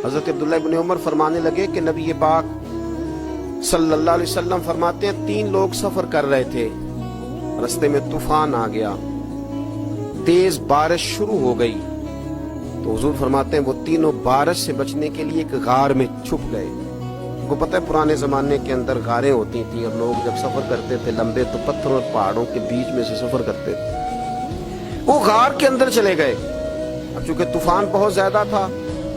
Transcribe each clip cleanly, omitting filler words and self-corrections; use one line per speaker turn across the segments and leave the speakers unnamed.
حضرت عبداللہ ابن عمر فرمانے لگے کہ نبی پاک صلی اللہ علیہ وسلم فرماتے ہیں 3 لوگ سفر کر رہے تھے، رستے میں طوفان آ گیا، تیز بارش شروع ہو گئی، تو حضور فرماتے ہیں وہ تینوں بارش سے بچنے کے لیے ایک غار میں چھپ گئے۔ کو پتہ ہے پرانے زمانے کے اندر غاریں ہوتی تھیں، اور لوگ جب سفر کرتے تھے لمبے تو پتھروں اور پہاڑوں کے بیچ میں سے سفر کرتے تھے۔ وہ غار کے اندر چلے گئے، اب چونکہ طوفان بہت زیادہ تھا،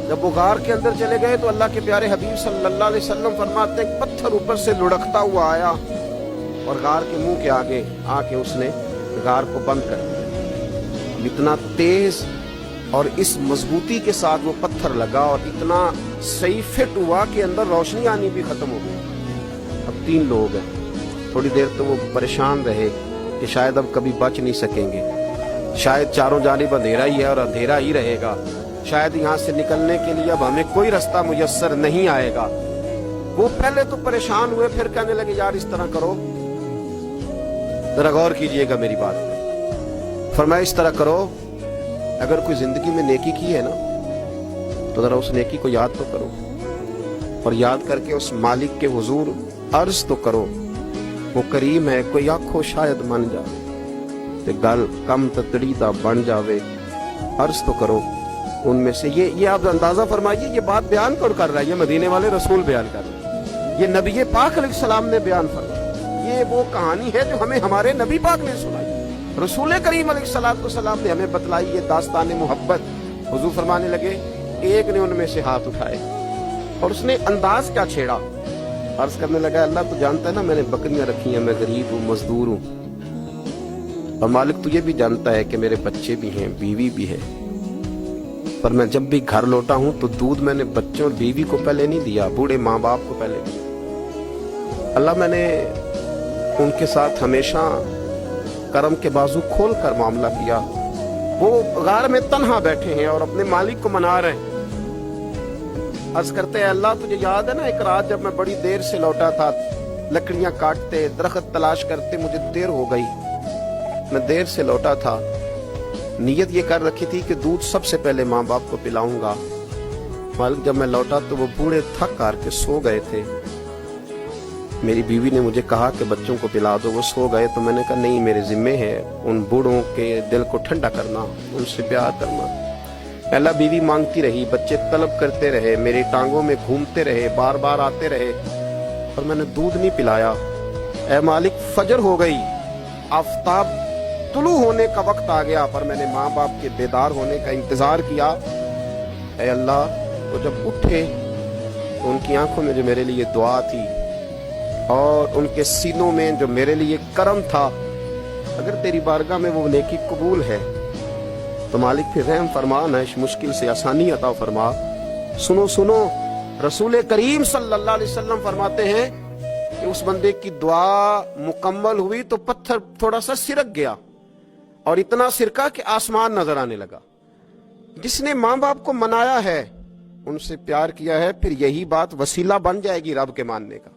جب وہ غار کے اندر چلے گئے تو اللہ کے پیارے حبیب صلی اللہ علیہ وسلم فرماتے ہیں پتھر اوپر سے لڑکتا ہوا آیا اور غار کے منہ کے آگے آ کے اس نے غار کو بند کر دیا۔ اتنا تیز اور اس مضبوطی کے ساتھ وہ پتھر لگا اور اتنا صحیح فٹ ہوا کہ اندر روشنی آنی بھی ختم ہو گئی۔ اب 3 لوگ ہیں، تھوڑی دیر تو وہ پریشان رہے کہ شاید اب کبھی بچ نہیں سکیں گے، شاید چاروں جانب اندھیرا ہی ہے اور اندھیرا ہی رہے گا، شاید یہاں سے نکلنے کے لیے اب ہمیں کوئی رستہ میسر نہیں آئے گا۔ وہ پہلے تو پریشان ہوئے، پھر کہنے لگے یار اس طرح کرو، ذرا غور کیجئے گا میری بات پہ۔ فرمایا اس طرح کرو، اگر کوئی زندگی میں نیکی کی ہے نا تو ذرا اس نیکی کو یاد تو کرو، اور یاد کر کے اس مالک کے حضور عرض تو کرو، وہ کریم ہے، کوئی آنکھوں شاید من جائے تے گل کم تتڑی دا بن جاوے، عرض تو کرو ان میں سے۔ یہ آپ اندازہ فرمائیے یہ بات بیان کر رہا ہے، یہ مدینے والے رسول بیان کر رہے ہیں، یہ نبی پاک علیہ السلام نے بیان فرمایا، یہ وہ کہانی ہے جو ہمیں ہمارے نبی پاک نے سنائی، رسول کریم علیہ السلام نے ہمیں بتلائی، یہ داستان محبت۔ حضور فرمانے لگے ایک نے ان میں سے ہاتھ اٹھائے اور اس نے انداز کیا چھیڑا، عرض کرنے لگا اللہ تو جانتا ہے نا میں نے بکریاں رکھی ہیں، میں غریب ہوں، مزدور ہوں، اور مالک تجھے بھی جانتا ہے کہ میرے بچے بھی ہیں، بیوی بھی ہے، پر میں جب بھی گھر لوٹا ہوں تو دودھ میں نے بچوں اور بیوی کو پہلے نہیں دیا، بوڑھے ماں باپ کو پہلے دیا۔ اللہ میں نے ان کے ساتھ ہمیشہ کرم کے بازو کھول کر معاملہ کیا، وہ غار میں تنہا بیٹھے ہیں اور اپنے مالک کو منا رہے ہیں۔ عرض کرتے ہیں اللہ تجھے یاد ہے نا ایک رات جب میں بڑی دیر سے لوٹا تھا، لکڑیاں کاٹتے درخت تلاش کرتے مجھے دیر ہو گئی، میں دیر سے لوٹا تھا، نیت یہ کر رکھی تھی کہ دودھ سب سے پہلے ماں باپ کو پلاؤں گا، مالک جب میں لوٹا تو وہ بوڑھے تھک کر کے سو گئے تھے، میری بیوی نے مجھے کہا کہ بچوں کو پلا دو، وہ سو گئے، تو میں نے کہا نہیں میرے ذمے ہے ان بوڑھوں کے دل کو ٹھنڈا کرنا، ان سے پیار کرنا۔ اللہ بیوی مانگتی رہی، بچے طلب کرتے رہے، میری ٹانگوں میں گھومتے رہے، بار بار آتے رہے، اور میں نے دودھ نہیں پلایا۔ اے مالک فجر ہو گئی، آفتاب طلوع ہونے کا وقت آ گیا، پر میں نے ماں باپ کے بیدار ہونے کا انتظار کیا۔ اے اللہ وہ جب اٹھے تو ان کی آنکھوں میں جو میرے لیے دعا تھی اور ان کے سینوں میں جو میرے لیے کرم تھا، اگر تیری بارگاہ میں وہ نیکی قبول ہے تو مالک پھر رحم فرما، نہ اس مشکل سے آسانی عطا فرما۔ سنو سنو، رسول کریم صلی اللہ علیہ وسلم فرماتے ہیں کہ اس بندے کی دعا مکمل ہوئی تو پتھر تھوڑا سا سرک گیا، اور اتنا سرکا کہ آسمان نظر آنے لگا۔ جس نے ماں باپ کو منایا ہے، ان سے پیار کیا ہے، پھر یہی بات وسیلہ بن جائے گی رب کے ماننے کا۔